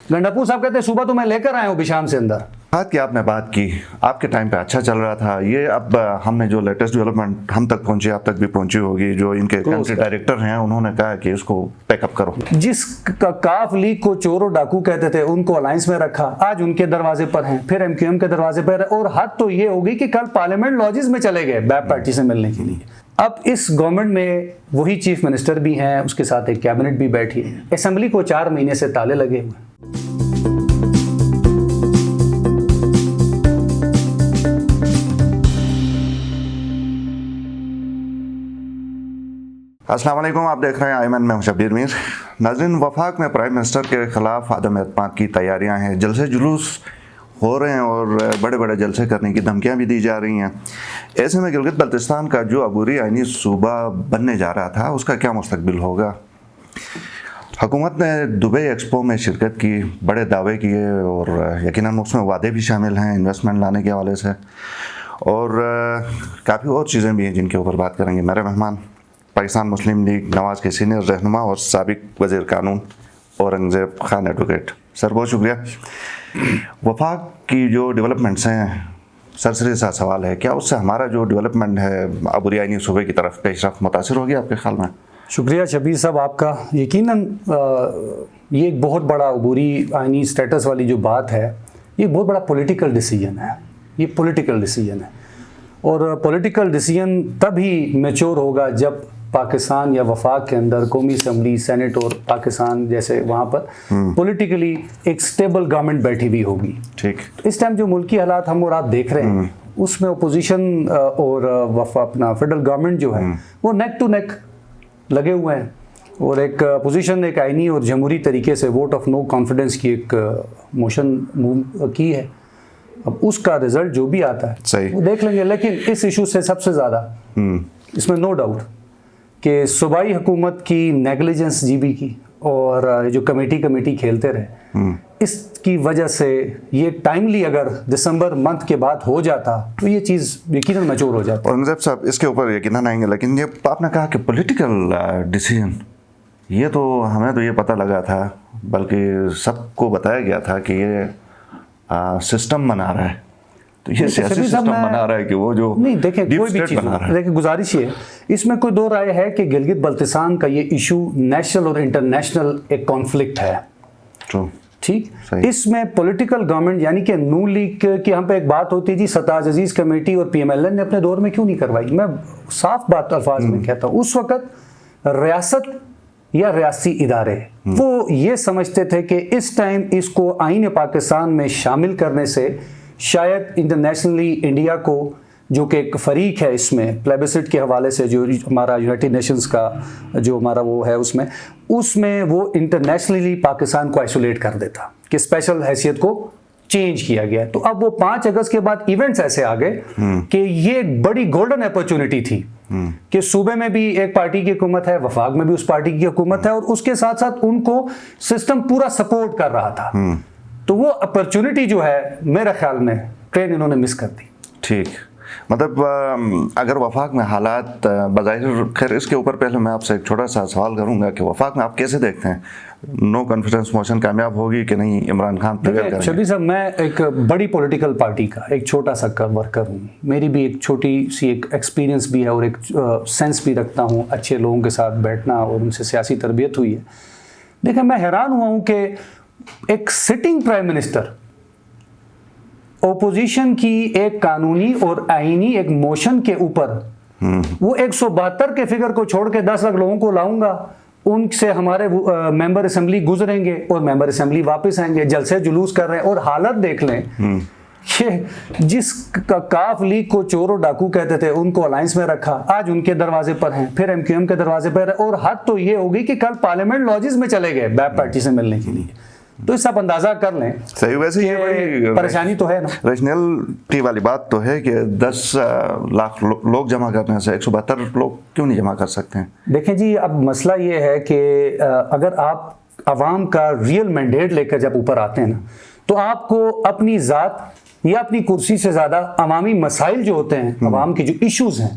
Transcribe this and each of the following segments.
गंडापुर साहब कहते हैं सुबह तो मैं लेकर आया हूँ बिशाम से अंदर। बात की आपने बात की, आपके टाइम पे अच्छा चल रहा था ये। अब हमने जो लेटेस्ट डेवलपमेंट हम तक पहुंची, आप तक भी पहुंची होगी, जो इनके कंट्री डायरेक्टर हैं उन्होंने कहा कि इसको पैकअप करो। जिस काफ लीग को चोर और डाकू कहते थे उनको अलायंस में रखा, आज उनके दरवाजे पर हैं, फिर एमक्यूएम के दरवाजे पर है। और हद तो ये होगी कि कल पार्लियामेंट लॉजेस में चले गए बैप पार्टी से मिलने के लिए। अब इस गवर्नमेंट में वही चीफ मिनिस्टर भी हैं, उसके साथ एक कैबिनेट भी बैठी है। असेंबली को 4 महीने से ताले लगे हुए। अस्सलाम वालेकुम, आप देख रहे हैं आयमन में हूं शब्बीर मीर। नाज़रीन, वफाक में प्राइम मिनिस्टर के खिलाफ आदम एतमाद की तैयारियां हैं, जलसे जुलूस हो रहे हैं और बड़े बड़े जलसे करने की धमकियां भी दी जा रही हैं। ऐसे में गिलगित बल्तिस्तान का जो अबूरी आइनी सूबा बनने जा रहा था उसका क्या मुस्तकबिल होगा। हुकूमत ने दुबई एक्सपो में शिरकत की, बड़े दावे किए और यकीनन उसमें वादे भी शामिल हैं इन्वेस्टमेंट लाने के हवाले से, और काफ़ी और चीज़ें भी हैं जिनके ऊपर बात करेंगे। मेरे मेहमान पाकिस्तान मुस्लिम लीग नवाज़ के सीनियर रहनुमा और साबिक वज़ीर कानून औरंगज़ेब खान एडवोकेट। सर बहुत शुक्रिया। वफाक की जो डेवलपमेंट्स हैं, सरसरी सा सवाल है, क्या उससे हमारा जो डेवलपमेंट है अबूरी आइनी सूबे की तरफ पेशरफ मुतासिर होगी आपके ख्याल में? शुक्रिया शबीर साहब आपका। यकीनन ये एक बहुत बड़ा अबूरी आइनी स्टेटस वाली जो बात है, ये बहुत बड़ा पॉलिटिकल डिसीजन है। ये पॉलिटिकल डिसीजन है और पॉलिटिकल डिसीजन तभी मैच्योर होगा जब पाकिस्तान या वफाक के अंदर कौमी असम्बली, सेनेट और पाकिस्तान जैसे वहाँ पर पॉलिटिकली एक स्टेबल गवर्नमेंट बैठी हुई होगी। ठीक, इस टाइम जो मुल्की हालात हम और आप देख रहे हैं उसमें अपोजिशन और अपना फेडरल गवर्नमेंट जो है वो नेक टू नेक लगे हुए हैं और एक अपोजिशन एक आइनी और जमहूरी तरीके से वोट ऑफ नो कॉन्फिडेंस की एक मोशन मूव की है। अब उसका रिजल्ट जो भी आता है वो देख लेंगे, लेकिन इस इशू से सबसे ज़्यादा इसमें नो डाउट कि सूबाई हुकूमत की नेग्लिजेंस जीबी की और जो कमेटी खेलते रहे, इसकी वजह से ये टाइमली अगर दिसंबर मंथ के बाद हो जाता तो ये चीज़ यकीनन मैच्योर हो जाती। औरंगज़ेब साहब इसके ऊपर यकीनन आएंगे, लेकिन ये आपने कहा कि पॉलिटिकल डिसीजन, ये तो हमें तो ये पता लगा था, बल्कि सबको बताया गया था कि ये सिस्टम बना रहा है, तो ये सियासी सिस्टम बना रहा है कि वो जो नहीं देखें कोई भी चीज़ देखिए, गुजारिश ये इसमें कोई दो राय है कि गिलगित बल्तिस्तान का ये इशू नेशनल और इंटरनेशनल एक कॉन्फ्लिक्ट है। ठीक, इसमें पॉलिटिकल गवर्नमेंट यानी कि नून लीग की हम पे एक बात होती थी, सताज अजीज कमेटी और पीएमएलएन ने अपने दौर में क्यों नहीं करवाई। मैं साफ बात अल्फाज में कहता हूँ, उस वक्त रियासत या रियासी इदारे वो ये समझते थे कि इस टाइम इसको आईन पाकिस्तान में शामिल करने से शायद इंटरनेशनली इंडिया को, जो कि एक फरीक है इसमें प्लेबिसिट के हवाले से, जो हमारा यूनाइटेड नेशंस का जो हमारा वो है उसमें वो इंटरनेशनली पाकिस्तान को आइसोलेट कर देता कि स्पेशल हैसियत को चेंज किया गया। तो अब वो 5 अगस्त के बाद इवेंट्स ऐसे आ गए कि ये एक बड़ी गोल्डन अपॉर्चुनिटी थी कि सूबे में भी एक पार्टी की हुकूमत है, वफाक में भी उस पार्टी की हुकूमत है और उसके साथ साथ उनको सिस्टम पूरा सपोर्ट कर रहा था। तो वो अपॉर्चुनिटी जो है मेरे ख्याल में ट्रेन इन्होंने मिस कर दी। ठीक, मतलब अगर वफाक में हालात बज़ाहिर, खैर इसके ऊपर पहले मैं आपसे एक छोटा सा सवाल करूंगा कि वफाक में आप कैसे देखते हैं, नो कॉन्फिडेंस मोशन कामयाब होगी कि नहीं, इमरान खान प्रिवेल करेंगे? शबीर साहब, मैं एक बड़ी पॉलिटिकल पार्टी का एक छोटा सा वर्कर हूँ, मेरी भी एक छोटी सी एक एक्सपीरियंस भी है और एक सेंस भी रखता हूँ, अच्छे लोगों के साथ बैठना और उनसे सियासी तरबियत हुई है। देखिए, मैं हैरान हुआ हूँ कि एक सिटिंग प्राइम मिनिस्टर ओपोजिशन की एक कानूनी और आईनी एक मोशन के ऊपर वो 172 के फिगर को छोड़ के 10 लाख लोगों को लाऊंगा, उनसे हमारे मेंबर असेंबली गुजरेंगे और मेंबर असेंबली वापस आएंगे, जलसे जुलूस कर रहे हैं। और हालत देख लें कि जिस काफ लीग को चोर और डाकू कहते थे उनको अलायंस में रखा, आज उनके दरवाजे पर हैं, फिर एमक्यूएम के दरवाजे पर है। और हद तो ये होगी कि कल पार्लियामेंट लॉजेस में चले गए बैप पार्टी से मिलने के लिए। तो इससे आप अंदाजा कर लें। सही, वैसे ये बड़ी परेशानी तो है ना, रैशनैलिटी वाली बात तो है कि 10 लाख लोग जमा करने से 172 लोग क्यों नहीं जमा कर सकते हैं? देखें जी, अब मसला ये है कि अगर आप अवाम का रियल मैंडेट लेकर जब ऊपर आते हैं ना, तो आपको अपनी ज़ात या अपनी कुर्सी से ज़्यादा अवामी मसाइल जो होते हैं, अवाम के जो इश्यूज़ हैं,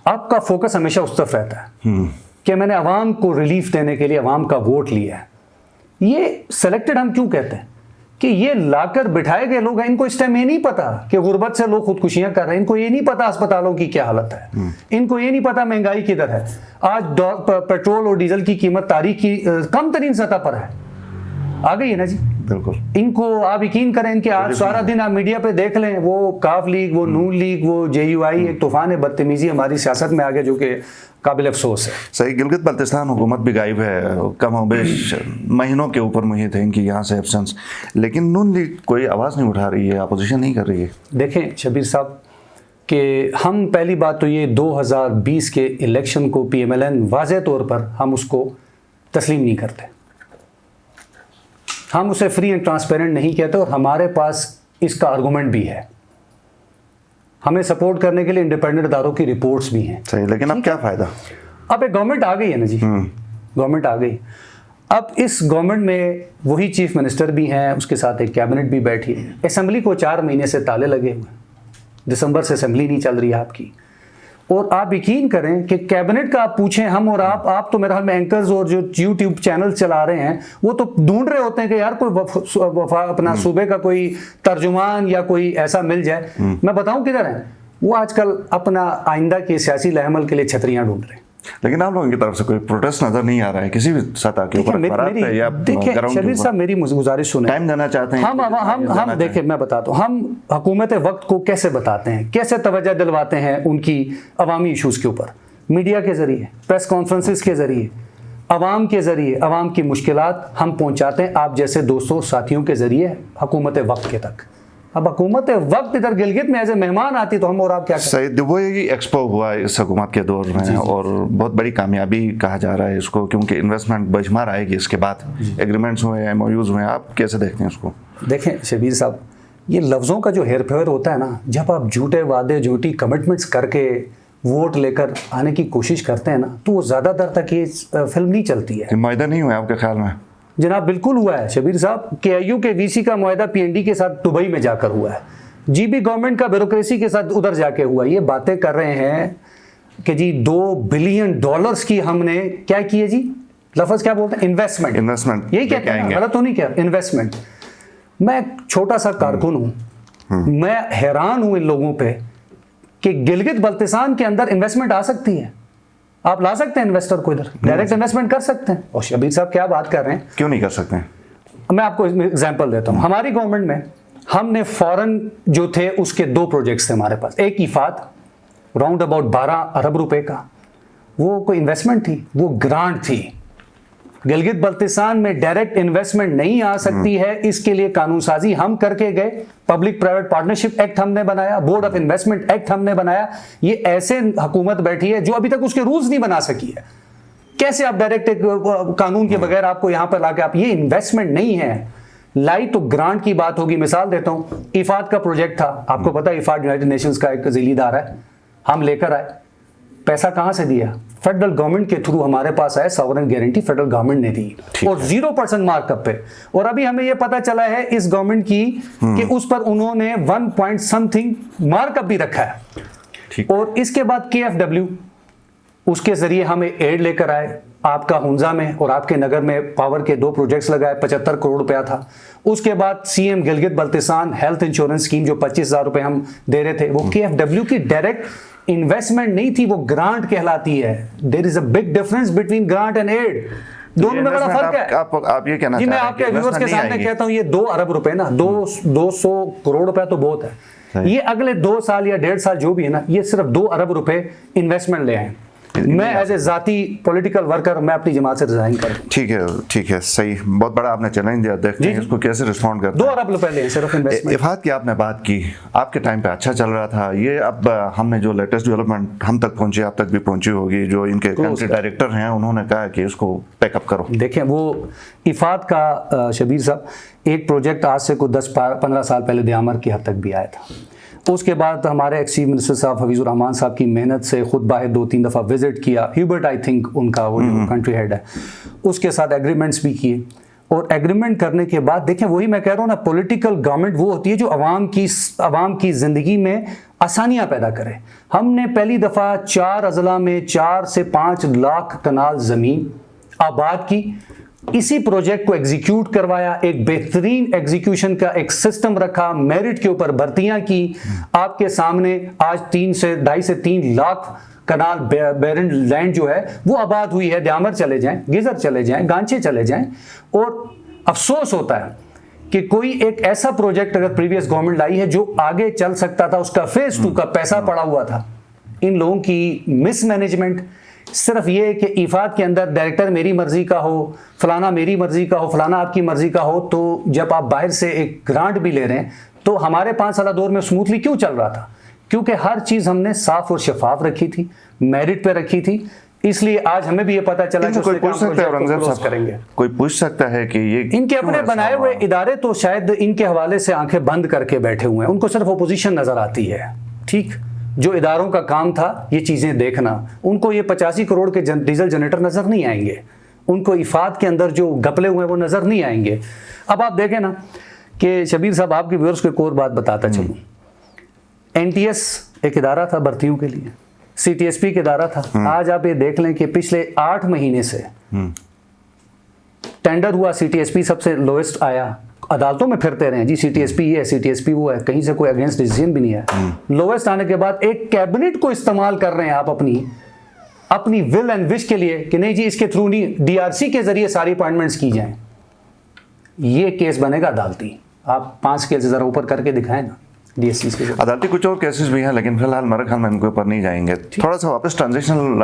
आपका फोकस हमेशा उस तरफ रहता है कि मैंने अवाम को रिलीफ देने के लिए अवाम का वोट लिया है। ये सेलेक्टेड हम क्यों कहते हैं कि ये लाकर बिठाए गए लोग हैं, इनको इस टाइम ये नहीं पता कि गुर्बत से लोग खुदकुशियां कर रहे हैं, इनको ये नहीं पता अस्पतालों की क्या हालत है, इनको ये नहीं पता महंगाई किधर है। आज पेट्रोल और डीजल की कीमत तारीख की कम तरीन सतह पर है, आ गई है ना जी। बिल्कुल। इनको आप यकीन करें इनके आज सारा दिन आप मीडिया पे देख लें, वो काफ लीग, वो नून लीग, वो JUI, एक तूफान बदतमीजी हमारी सियासत में आगे जो कि काबिल अफसोस है। सही। गिलगित बल्तिस्तान हुकूमत भी गायब है, कम बेश महीनों के ऊपर मुहित है इनकी यहाँ से एब्सेंस, लेकिन नून लीग कोई आवाज़ नहीं उठा रही है, अपोजिशन नहीं कर रही है। देखें शबीर साहब कि हम पहली बात तो ये 2020 के इलेक्शन को PMLN वाज़े तौर पर हम उसको तस्लीम नहीं करते, हम उसे फ्री एंड ट्रांसपेरेंट नहीं कहते, और हमारे पास इसका आर्गूमेंट भी है। हमें सपोर्ट करने के लिए इंडिपेंडेंट इदारों की रिपोर्ट्स भी हैं। सही, लेकिन अब क्या फ़ायदा? अब एक गवर्नमेंट आ गई है ना जी, गवर्नमेंट आ गई। अब इस गवर्नमेंट में वही चीफ मिनिस्टर भी हैं, उसके साथ एक कैबिनेट भी बैठी है। असेंबली को 4 महीने से ताले लगे हुए, दिसंबर से असेंबली नहीं चल रही है आपकी। और आप यकीन करें कि कैबिनेट का आप पूछें हम और आप तो मेरे ख्याल में एंकर्स और जो यूट्यूब चैनल चला रहे हैं वो तो ढूंढ रहे होते हैं कि यार कोई अपना सूबे का कोई तर्जुमान या कोई ऐसा मिल जाए। मैं बताऊं किधर है वो, आजकल अपना आइंदा के सियासी लहमल के लिए छतरियां ढूंढ रहे हैं। लेकिन आप लोगों की तरफ से कोई प्रोटेस्ट नजर नहीं आ रहा है किसी भी सतह के ऊपर। देखिए शबीर साहब, मेरी गुजारिश सुने, टाइम देना चाहते हैं हम देखिए, मैं बताता हूँ, हम हुकूमत वक्त को कैसे बताते हैं, कैसे तवज्जो दिलवाते हैं उनकी अवामी इशूज़ के ऊपर, मीडिया के ज़रिए, प्रेस कॉन्फ्रेंसिस के ज़रिए, अवाम के ज़रिए, अवाम की मुश्किलात हम पहुँचाते हैं आप जैसे दोस्तों साथियों के ज़रिए हुकूमत वक्त के तक। अब हुकूमत वक्त इधर गिलगित में एज ए मेहमान आती तो हम और आप क्या करें? सही, वो एक्सपो हुआ इस हुकूमत के दौर में, और बहुत बड़ी कामयाबी कहा जा रहा है इसको, क्योंकि इन्वेस्टमेंट बेशुमार आएगी इसके बाद। एग्रीमेंट्स हुए, MOUs हुए, आप कैसे देखते हैं उसको? देखें शबीर साहब, ये लफ्ज़ों का जो हेर फेर होता है ना, जब आप झूठे वादे, झूठी कमिटमेंट्स करके वोट लेकर आने की कोशिश करते हैं ना, तो वो ज़्यादा देर तक ये फिल्म नहीं चलती है। मुआहदा नहीं हुआ आपके ख्याल में? जनाब बिल्कुल हुआ है शबीर साहब। KIU के VC का मुआहदा PND के साथ दुबई में जाकर हुआ है, GB गवर्नमेंट का ब्यूरोक्रेसी के साथ उधर जाके हुआ। ये बातें कर रहे हैं कि जी $2 बिलियन की हमने क्या की है जी, लफ्ज़ क्या बोलते हैं, इन्वेस्टमेंट, यही कहते हैं, गलत तो नहीं क्या, इन्वेस्टमेंट। मैं एक छोटा सा कारकुन हूँ, मैं हैरान हूँ इन लोगों पे कि गिलगित बल्तिस्तान के अंदर इन्वेस्टमेंट आ सकती है। आप ला सकते हैं इन्वेस्टर को इधर, डायरेक्ट इन्वेस्टमेंट कर सकते हैं। और शबीर साहब क्या बात कर रहे हैं, क्यों नहीं कर सकते हैं? मैं आपको एग्जांपल देता हूं। हमारी गवर्नमेंट में हमने फॉरेन जो थे उसके 2 प्रोजेक्ट्स थे हमारे पास। एक इफात राउंड अबाउट 12 अरब रुपए का, वो कोई इन्वेस्टमेंट थी, वो ग्रांट थी। गिलगित बल्तिस्तान में डायरेक्ट इन्वेस्टमेंट नहीं आ सकती है, इसके लिए कानून साजी हम करके गए। पब्लिक प्राइवेट पार्टनरशिप एक्ट हमने बनाया, बोर्ड ऑफ इन्वेस्टमेंट एक्ट हमने बनाया। ये ऐसे हुकूमत बैठी है जो अभी तक उसके रूल्स नहीं बना सकी है। कैसे आप डायरेक्ट एक कानून के बगैर आपको यहां पर लाके आप, ये इन्वेस्टमेंट नहीं है। लाई तो ग्रांट की बात होगी। मिसाल देता हूं, इफात का प्रोजेक्ट था, आपको पता है इफात यूनाइटेड नेशंस का एक जिलीदार है, हम लेकर आए। पैसा कहां से दिया? फेडरल गवर्नमेंट के थ्रू हमारे पास आया, सॉवरेन गारंटी फेडरल गवर्नमेंट ने दी और 0% मार्कअप पे। और अभी हमें यह पता चला है इस गवर्नमेंट की कि उस पर उन्होंने 1 पॉइंट समथिंग मार्कअप भी रखा है। और इसके बाद KFW, उसके जरिए हमें एड लेकर आए। आपका हुंजा में और आपके नगर में पावर के 2 प्रोजेक्ट्स लगाए, 75 करोड़ रुपया था। उसके बाद CM Gilgit Baltistan health insurance scheme जो 25,000 रुपए हम दे रहे थे, वो KFW की डायरेक्ट इन्वेस्टमेंट नहीं थी, वो ग्रांट कहलाती है। There is a big difference between grant and aid, दोनों में बड़ा फर्क है। आप ये कहना जी, मैं आपके व्यूअर्स के सामने कहता हूं, ये 2 अरब रुपए ना, 200 करोड़ रुपया तो बहुत है। ये अगले 2 साल या 1.5 साल जो भी है ना, ये सिर्फ 2 अरब रुपए इन्वेस्टमेंट ले आए। मैं एज ए जाती पॉलिटिकल वर्कर मैं अपनी जमात से रिजाइन कर। ठीक है, सही, बहुत बड़ा आपने चैलेंज दिया, देखते हैं इसको कैसे रिस्पॉन्ड करते हैं। 2 अरब रुपए ले सिर्फ इन्वेस्टमेंट। इफात की आपने बात की, आपके टाइम पे अच्छा चल रहा था ये, अब हमने जो लेटेस्ट डेवलपमेंट हम तक पहुंची, आप तक भी पहुंची होगी, जो इनके कंट्री डायरेक्टर हैं उन्होंने कहा कि इसको पैकअप करो। देखें, वो इफात का शबीर साहब एक प्रोजेक्ट आज से कुछ 10-15 साल पहले दयामर की हद तक भी आया था। उसके बाद हमारे एक्स चीफ मिनिस्टर साहब हफीजुर रहमान साहब की मेहनत से खुद बाहर 2-3 दफ़ा विजिट किया। ह्यूबर्ट आई थिंक उनका वो जो कंट्री हेड है, उसके साथ एग्रीमेंट्स भी किए। और एग्रीमेंट करने के बाद देखें, वही मैं कह रहा हूँ ना, पॉलिटिकल गवर्नमेंट वो होती है जो अवाम की ज़िंदगी में आसानियाँ पैदा करे। हमने पहली दफ़ा 4 अजला में 4 से 5 लाख कनाल ज़मीन आबाद की। इसी प्रोजेक्ट को एग्जीक्यूट करवाया, एक बेहतरीन एग्जीक्यूशन का एक सिस्टम रखा, मेरिट के ऊपर भर्तियां की। आपके सामने आज 2.5 से 3 लाख कनाल बैरन लैंड जो है वो आबाद हुई है। द्यामर चले जाएं, गिजर चले जाएं, गांचे चले जाएं। और अफसोस होता है कि कोई एक ऐसा प्रोजेक्ट अगर प्रीवियस गवर्नमेंट लाई है जो आगे चल सकता था, उसका फेज 2 का पैसा पड़ा हुआ था। इन लोगों की मिसमैनेजमेंट, सिर्फ ये कि इफाद के अंदर डायरेक्टर मेरी मर्जी का हो, फलाना मेरी मर्जी का हो, फलाना आपकी मर्जी का हो, तो जब आप बाहर से एक ग्रांट भी ले रहे हैं तो हमारे 5 साल दौर में स्मूथली क्यों चल रहा था? क्योंकि हर चीज हमने साफ और शफाफ रखी थी, मेरिट पे रखी थी। इसलिए आज हमें भी ये पता चला कि कोई पूछ सकता है औरंगजेब साहब करेंगे, कोई पूछ सकता है कि ये इनके अपने बनाए हुए इदारे तो शायद इनके हवाले से आंखें बंद करके बैठे हुए हैं। उनको सिर्फ ओपोजिशन नजर आती है। ठीक, जो इदारों का काम था ये चीजें देखना, उनको ये 85 करोड़ के डीजल जनरेटर नजर नहीं आएंगे, उनको इफाद के अंदर जो गपले हुए हैं वो नजर नहीं आएंगे। अब आप देखें ना कि शबीर साहब, आपके व्यूअर्स को एक और बात बताता चलूं, NTS एक इदारा था भर्तियों के लिए, CTSP के इदारा था। आज आप ये देख लें कि पिछले 8 महीने से टेंडर हुआ, CTSP सबसे लोएस्ट आया, अदालतों में फिरते रहे जी, CTSP ये है, CTSP वो है, कहीं से कोई अगेंस्ट डिसीजन भी नहीं है। लोएस्ट आने के बाद एक कैबिनेट को इस्तेमाल कर रहे हैं आप अपनी विल एंड विश के लिए कि नहीं जी इसके थ्रू नहीं, DRC के जरिए सारी अपॉइंटमेंट्स की जाएं। ये केस बनेगा अदालती। आप 5 स्केल से जरा ऊपर करके दिखाएं ना DSC के। अदालती कुछ और केसेस भी हैं, लेकिन फिलहाल मेरे ख्याल में इनके ऊपर नहीं जाएंगे। थोड़ा सा वापस ट्रांजिशनल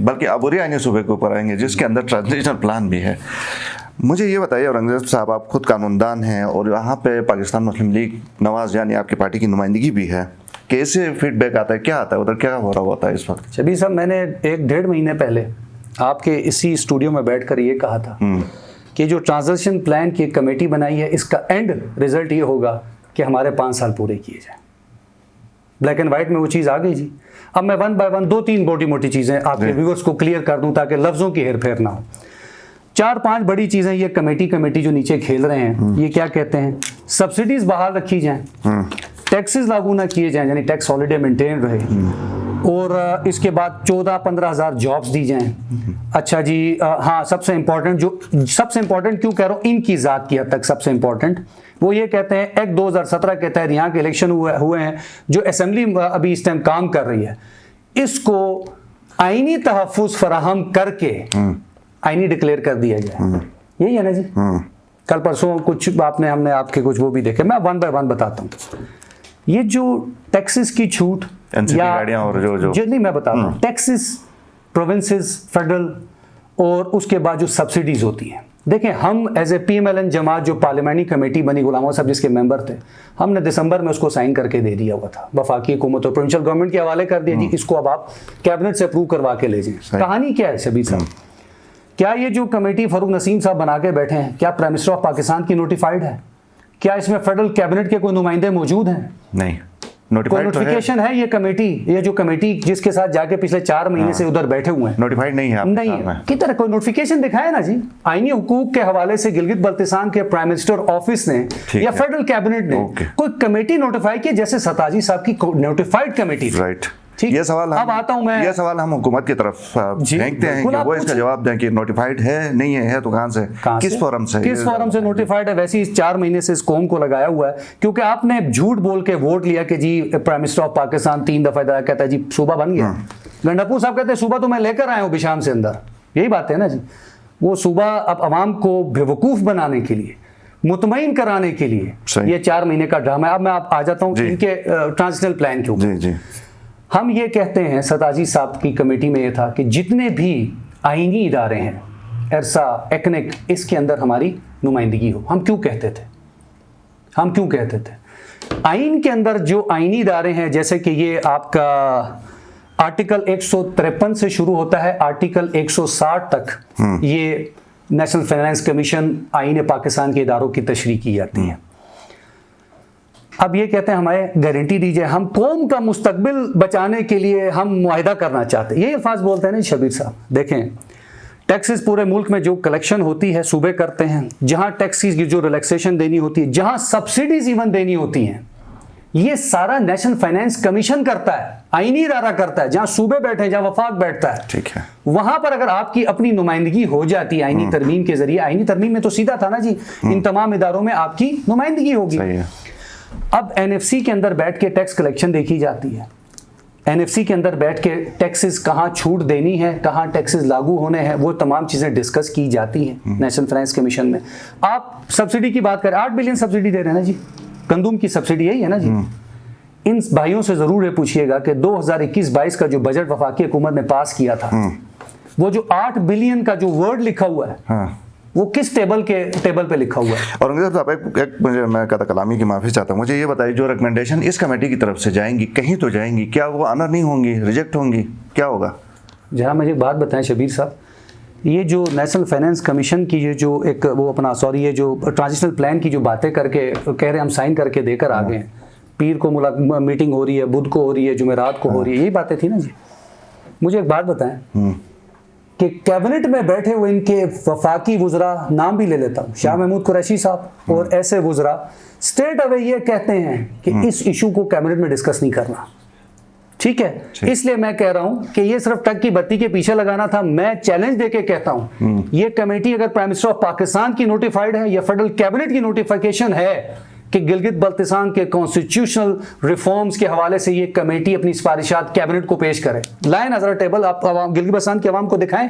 बल्कि अबूरी आइनी सूबे के ऊपर आएंगे, जिसके अंदर ट्रांजिशनल प्लान भी है। मुझे ये बताइए औरंगजेब साहब, आप खुद कानूनदान हैं और यहाँ पे पाकिस्तान मुस्लिम लीग नवाज यानी आपकी पार्टी की नुमाइंदगी भी है, कैसे फीडबैक आता है, क्या आता है उधर, क्या हो रहा होता है इस वक्त? शबीर साहब, मैंने 1-1.5 महीने पहले आपके इसी स्टूडियो में बैठकर ये कहा था कि जो ट्रांजिशन प्लान की कमेटी बनाई है, इसका एंड रिजल्ट ये होगा कि हमारे 5 साल पूरे किए जाएं। ब्लैक एंड व्हाइट में वो चीज़ आ गई जी। अब मैं 1 बाय 1 2-3 मोटी मोटी चीज़ें आपके व्यूअर्स को क्लियर कर दूं ताकि लफ्ज़ों की हेरफेर ना हो। 4-5 बड़ी चीज़ें ये कमेटी जो नीचे खेल रहे हैं, ये क्या कहते हैं, सब्सिडीज बहाल रखी जाएं, टैक्सेस लागू ना किए जाएं, यानी टैक्स हॉलिडे मेंटेन रहे, और इसके बाद 14-15 हज़ार जॉब्स दी जाएं। अच्छा जी, हाँ, सबसे इंपॉर्टेंट क्यों कह रहा हूँ, इनकी ज़ात की हद तक सबसे इंपॉर्टेंट, वो ये कहते हैं एक्ट 2017 के तहत यहाँ के इलेक्शन हुए हैं, जो असेंबली अभी इस टाइम काम कर रही है, इसको आईनी तहफ़्फ़ुज़ फराहम करके आईनी डिक्लेयर कर दिया जाए। यही है ना जी? कल परसों कुछ हमने आपके कुछ वो भी देखे, मैं 1 बाय 1 बताता हूँ। ये जो टैक्सेस की छूट या और जो नहीं, मैं बताता हूँ, टैक्सेस प्रोविंसेस, फेडरल, और उसके बाद जो सब्सिडीज होती हैं। देखें, हम एज ए PMLN जमात जो पार्लियामानी कमेटी बनी, गुलाम साहब जिसके मेंबर थे, हमने दिसंबर में उसको साइन करके दे दिया हुआ था, वफाकी हुकूमत और प्रोविंशियल गवर्नमेंट के हवाले कर दिया जी, इसको अब आप कैबिनेट से अप्रूव करवा के ले जाएं। कहानी क्या है शबीर साहब? क्या ये जो कमेटी फारूक नसीम साहब बना के बैठे हैं, क्या प्राइम मिनिस्टर ऑफ पाकिस्तान की नोटिफाइड है? क्या इसमें फेडरल कैबिनेट के कोई नुमाइंदे मौजूद हैं? नहीं। कोई नोटिफिकेशन है? ये कमेटी, ये जो कमेटी जिसके साथ जाके पिछले 4 महीने से उधर बैठे हुए हैं, नोटिफाइड नहीं है? नहीं है। किधर कोई नोटिफिकेशन दिखाए ना जी। आईनी हुकूक के हवाले से गिलगित बल्तिस्तान के प्राइम मिनिस्टर ऑफिस ने या फेडरल कैबिनेट ने कोई कमेटी नोटिफाई की, जैसे सताजी साहब की नोटिफाइड कमेटी, राइट? ये सवाल अब आता हूं मैं, ये सवाल हम हुकूमत की तरफ फेंकते हैं कि वो इसका जवाब दें कि नोटिफाइड है नहीं है तो कहां से, किस फोरम से नोटिफाइड है? वैसे ही 4 महीने से इस कौम को लगाया हुआ है, क्योंकि आपने झूठ बोल के वोट लिया कि जी प्राइम मिनिस्टर ऑफ पाकिस्तान 3 दफा कहता है जी सूबा बन गया। गंडापुर साहब कहते हैं सूबा तो मैं लेकर आया हूं बिशाम से अंदर। यही बात है ना जी। वो सूबा अब अवाम को बेवकूफ बनाने के लिए, मुतमईन कराने के लिए ये 4 महीने का ड्रामा है। अब मैं आ जाता हूँ इनके ट्रांजिशनल प्लान के ऊपर। हम ये कहते हैं, सताजी साहब की कमेटी में ये था कि जितने भी आईनी इदारे हैं, एरसा, एक्निक, इसके अंदर हमारी नुमाइंदगी हो। हम क्यों कहते थे? आइन के अंदर जो आईनी इदारे हैं, जैसे कि ये आपका आर्टिकल 153 से शुरू होता है, आर्टिकल 160 तक ये नेशनल फाइनेंस कमीशन आईन पाकिस्तान के इदारों की तशरीह की जाती है। अब ये कहते हैं हमें गारंटी दीजिए, हम कौम का मुस्तकबिल बचाने के लिए हम मुआहिदा करना चाहते हैं। ये अल्फाज बोलते हैं ना शबीर साहब। देखें, टैक्सेस पूरे मुल्क में जो कलेक्शन होती है सूबे करते हैं, जहां टैक्सेस की जो रिलैक्सेशन देनी होती है, जहां सब्सिडीज इवन देनी होती हैं, ये सारा नेशनल फाइनेंस कमीशन करता है, आईनी इदारा करता है, जहां सूबे बैठे हैं, जहां वफाक बैठता है। ठीक है। वहां पर अगर आपकी अपनी नुमाइंदगी हो जाती है आईनी तरमीम के जरिए, आईनी तरमीम में तो सीधा था ना जी, इन तमाम इदारों में आपकी नुमाइंदगी होगी। सही है। अब एनएफसी के अंदर बैठ के टैक्स कलेक्शन देखी जाती है, एनएफसी के अंदर बैठ के टैक्सेस कहाँ छूट देनी है, कहाँ टैक्सेस लागू होने हैं, वो तमाम चीज़ें डिस्कस की जाती हैं नेशनल फाइनेंस कमीशन में। आप सब्सिडी की बात करें, 8 बिलियन सब्सिडी दे रहे हैं ना जी, गंदुम की सब्सिडी यही है ना जी। इन भाइयों से ज़रूर ये पूछिएगा कि 2021-22 का जो बजट वफाकी हुकूमत ने पास किया था, वो जो 8 बिलियन का जो वर्ड लिखा हुआ है, हाँ। वो किस टेबल पे लिखा हुआ है? और अंग्रेज साहब एक मुझे, मैं कथा कलामी की माफ़ी चाहता हूँ, मुझे ये बताइए जो रिकमेंडेशन इस कमेटी की तरफ से जाएंगी, कहीं तो जाएंगी, क्या वो ऑनर नहीं होंगी, रिजेक्ट होंगी, क्या होगा? जरा मुझे एक बात बताएं शबीर साहब, ये जो नेशनल फाइनेंस कमीशन की ये जो एक वो अपना ये जो ट्रांजिशनल प्लान की जो बातें करके कह रहे हैं हम साइन करके देकर आ गए हैं, पीर को मीटिंग हो रही है, बुध को हो रही है, जुमेरात को हो रही है, यही बातें थी ना जी। मुझे एक बात बताएं कि कैबिनेट में बैठे हुए इनके वफाकी वुज़रा, नाम भी ले लेता हूँ, शाह महमूद कुरैशी साहब और ऐसे वुज़रा स्ट्रेट अवे ये कहते हैं कि इस इशू को कैबिनेट में डिस्कस नहीं करना। ठीक है, इसलिए मैं कह रहा हूं कि ये सिर्फ टक की बत्ती के पीछे लगाना था। मैं चैलेंज देके कहता हूं, ये कमेटी अगर प्राइम मिनिस्टर ऑफ पाकिस्तान की नोटिफाइड है या फेडरल कैबिनेट की नोटिफिकेशन है कि गिलगित बल्तिस्तान के कॉन्स्टिट्यूशनल रिफॉर्म्स के हवाले से ये कमेटी अपनी सिफारिशात कैबिनेट को पेश करे, लाए नजर टेबल, आप गिलगित बल्तिस्तान की आवाम को दिखाएं।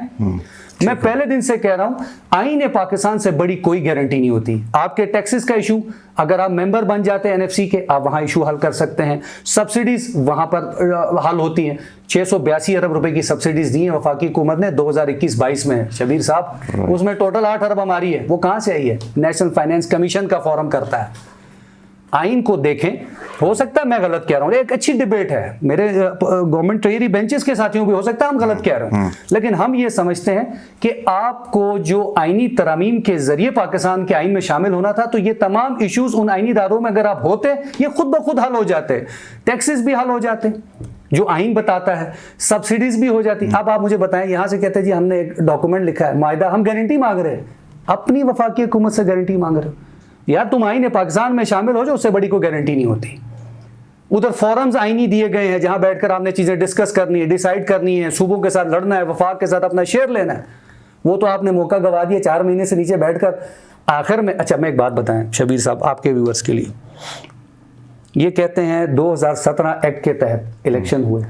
मैं पहले दिन से कह रहा हूं, आईन पाकिस्तान से बड़ी कोई गारंटी नहीं होती। आपके टैक्सेस का इशू, अगर आप मेंबर बन जाते हैं एनएफसी के, आप वहां इशू हल कर सकते हैं। सब्सिडीज वहां पर हल होती हैं। 682 अरब रुपए की सब्सिडीज दी हैं वफाकी हुकूमत ने 2021-22 में शबीर साहब, उसमें टोटल 8 अरब हमारी है। वो कहां से आई है? नेशनल फाइनेंस कमीशन का फॉर्म करता है। आइन को देखें, हो सकता है मैं गलत कह रहा हूं, एक अच्छी डिबेट है, मेरे गवर्नमेंट ट्रेजरी बेंचेस के साथियों भी हो सकता है हम गलत कह रहे हैं, लेकिन हम ये समझते हैं कि आपको जो आईनी तरामीम के जरिए पाकिस्तान के आइन में शामिल होना था, तो ये तमाम इश्यूज उन आईनी इदारों में अगर आप होते, ये खुद ब खुद हल हो जाते, टैक्सेस भी हल हो जाते जो आइन बताता है, सब्सिडीज भी हो जाती। अब आप मुझे बताएं, यहां से कहते हैं जी हमने एक डॉक्यूमेंट लिखा है मायदा, हम गारंटी मांग रहे हैं, अपनी वफाकी हुकूमत से गारंटी मांग रहे हो यार, तुम आईने पाकिस्तान में शामिल हो जाओ, उससे बड़ी कोई गारंटी नहीं होती। उधर फोरम्स आईनी दिए गए हैं जहां बैठकर आपने चीजें डिस्कस करनी है, डिसाइड करनी है, सूबों के साथ लड़ना है, वफाक के साथ अपना शेयर लेना है, वो तो आपने मौका गवा दिया 4 महीने से नीचे बैठकर आखिर में। अच्छा, मैं एक बात बताएं शबीर साहब आपके व्यूअर्स के लिए, ये कहते हैं 2017 एक्ट के तहत इलेक्शन हुए,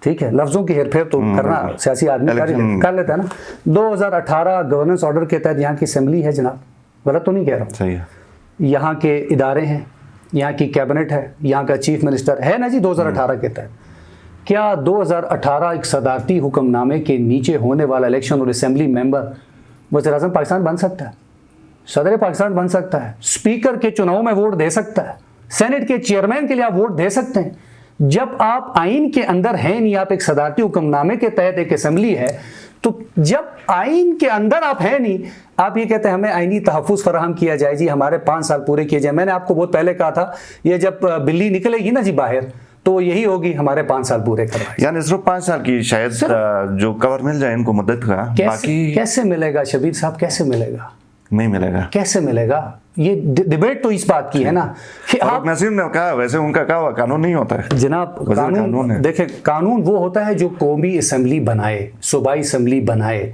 ठीक है, लफ्जों की हेरफेर तो करना सियासी आदमी कर लेता है ना। 2018 गवर्नेंस ऑर्डर के तहत यहाँ की असेंबली है जनाब, गलत तो नहीं कह रहा हूँ? सही है। यहाँ के इदारे हैं, यहाँ की कैबिनेट है, यहाँ का चीफ मिनिस्टर है ना जी 2018 के तहत। क्या 2018 एक सदारती हुक्मनामे के नीचे होने वाला इलेक्शन और असेंबली मेंबर वज़ीर-ए-आज़म पाकिस्तान बन सकता है, सदर पाकिस्तान बन सकता है, स्पीकर के चुनाव में वोट दे सकता है, सेनेट के चेयरमैन के लिए आप वोट दे सकते हैं? जब आप आइन के अंदर हैं नहीं, आप एक सदारती हुक्मनामे के तहत एक असेंबली है, तो जब आइन के अंदर आप हैं नहीं, आप ये कहते हैं हमें आइनी तहफ़्फ़ुज़ फराहम किया जाए जी, हमारे 5 साल पूरे किए जाए। मैंने आपको बहुत पहले कहा था, ये जब बिल्ली निकलेगी ना जी बाहर, तो यही होगी, हमारे 5 साल पूरे करवाए। यानी सिर्फ 5 साल की शायद जो कवर मिल जाए इनको मुद्दत का, बाकी कैसे मिलेगा शबीर साहब, कैसे मिलेगा? नहीं मिलेगा। कैसे मिलेगा? ये डिबेट तो इस बात की है ना कि आप, नसीम ने कहा, वैसे उनका कहा कानून नहीं होता है जनाब, कानून देखें, कानून वो होता है जो कौमी असेंबली बनाए, सूबाई असेंबली बनाए,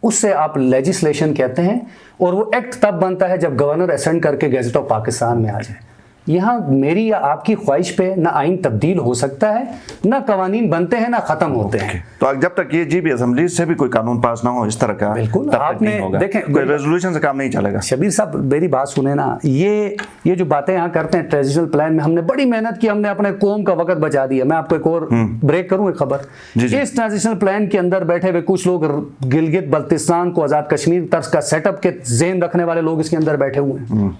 उससे आप लेजिस्लेशन कहते हैं, और वो एक्ट तब बनता है जब गवर्नर असेंड करके गैजेट ऑफ पाकिस्तान में आ जाए। यहाँ मेरी या आपकी ख्वाहिश पे ना आइन तब्दील हो सकता है, ना कवानीन बनते हैं, ना खत्म होते हैं। तो जब तक ये जी असेंबली से भी कोई कानून पास ना हो इस तरह का, बिल्कुल आपने देखें, कोई रेजोल्यूशन से काम नहीं चलेगा। शबीर साहब मेरी बात सुने ना, ये जो बातें यहाँ करते हैं ट्रांजिशनल प्लान में, हमने बड़ी मेहनत की, हमने अपने कौम का वक्त बचा दिया। मैं आपको एक और ब्रेक करूँ, एक खबर, इस ट्रांजिशनल प्लान के अंदर बैठे हुए कुछ लोग गिलगित बल्तिस्तान को आज़ाद कश्मीर तर्ज का सेटअप के ज़हन रखने वाले लोग इसके अंदर बैठे हुए हैं।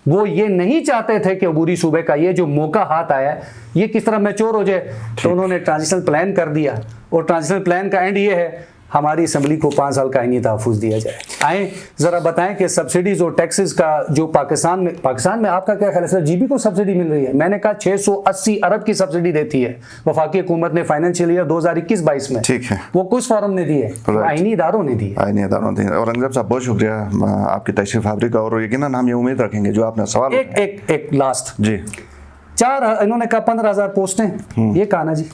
वो ये नहीं चाहते थे कि अबूरी सूबे का ये जो मौका हाथ आया ये किस तरह मैच्योर हो जाए, तो उन्होंने ट्रांजिशनल प्लान कर दिया, और ट्रांजिशनल प्लान का एंड ये है हमारी असेंबली को 5 साल का आईनी तहफ़्फ़ुज़ दिया जाए। आए ज़रा बताएं कि सब्सिडीज़ और टैक्सेस का जो पाकिस्तान में आपका क्या ख्याल है? सर जीबी को सब्सिडी मिल रही है, मैंने कहा 680 अरब की सब्सिडी देती है वफाकी हुकूमत ने फाइनेंशियल ईयर 2021-22 में। ठीक है, वो कुछ फॉरम ने दिए, आईनी इदारों ने दिए, आईनी इदारों ने। और अंग्रेज साहब बहुत शुक्रिया आपकी तशरीफ आवरी का, और यकीनन हम ये उम्मीद रखेंगे जो आपने सवाल एक लास्ट जी, इन्होंने कहा 15,000 पोस्टें, ये कहा ना जी,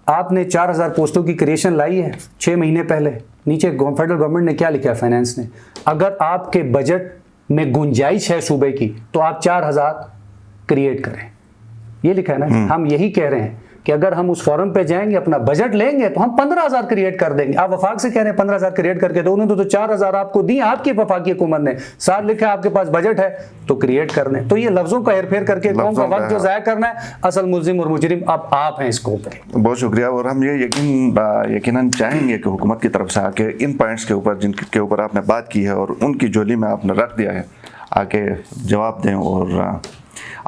आपने 4,000 पोस्टों की क्रिएशन लाई है 6 महीने पहले। नीचे फेडरल गवर्नमेंट ने क्या लिखा है, फाइनेंस ने, अगर आपके बजट में गुंजाइश है सूबे की तो आप 4,000 क्रिएट करें, ये लिखा है ना। हम यही कह रहे हैं कि अगर हम उस फॉरम पे जाएंगे, अपना बजट लेंगे तो हम 15,000 क्रिएट कर देंगे। आप वफाक से कह रहे हैं 15,000 क्रिएट करके दो, उन्होंने तो 4,000 आपको दी, आपकी वफाकी हुकूमत ने, साथ लिखा है आपके पास बजट है तो क्रिएट करने। तो ये लफ्जों का हेरफेर करके कौन सा वक्त जो जाया करना है, असल मुल्जिम और मुजरिम अब आप हैं इसको ऊपर। बहुत शुक्रिया। और हम ये यकीनन चाहेंगे कि हुकूमत की तरफ से आके इन पॉइंट्स के ऊपर जिनके ऊपर आपने बात की है और उनकी झोली में आपने रख दिया है, आके जवाब दें। और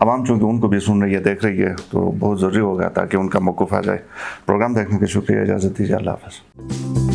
आवाम चूँकि उनको भी सुन रही है, देख रही है, तो बहुत ज़रूरी होगा ताकि उनका मौक़िफ़ आ जाए। प्रोग्राम देखने के शुक्रिया, इजाज़त दीजिए, अल्लाह हाफ़िज़।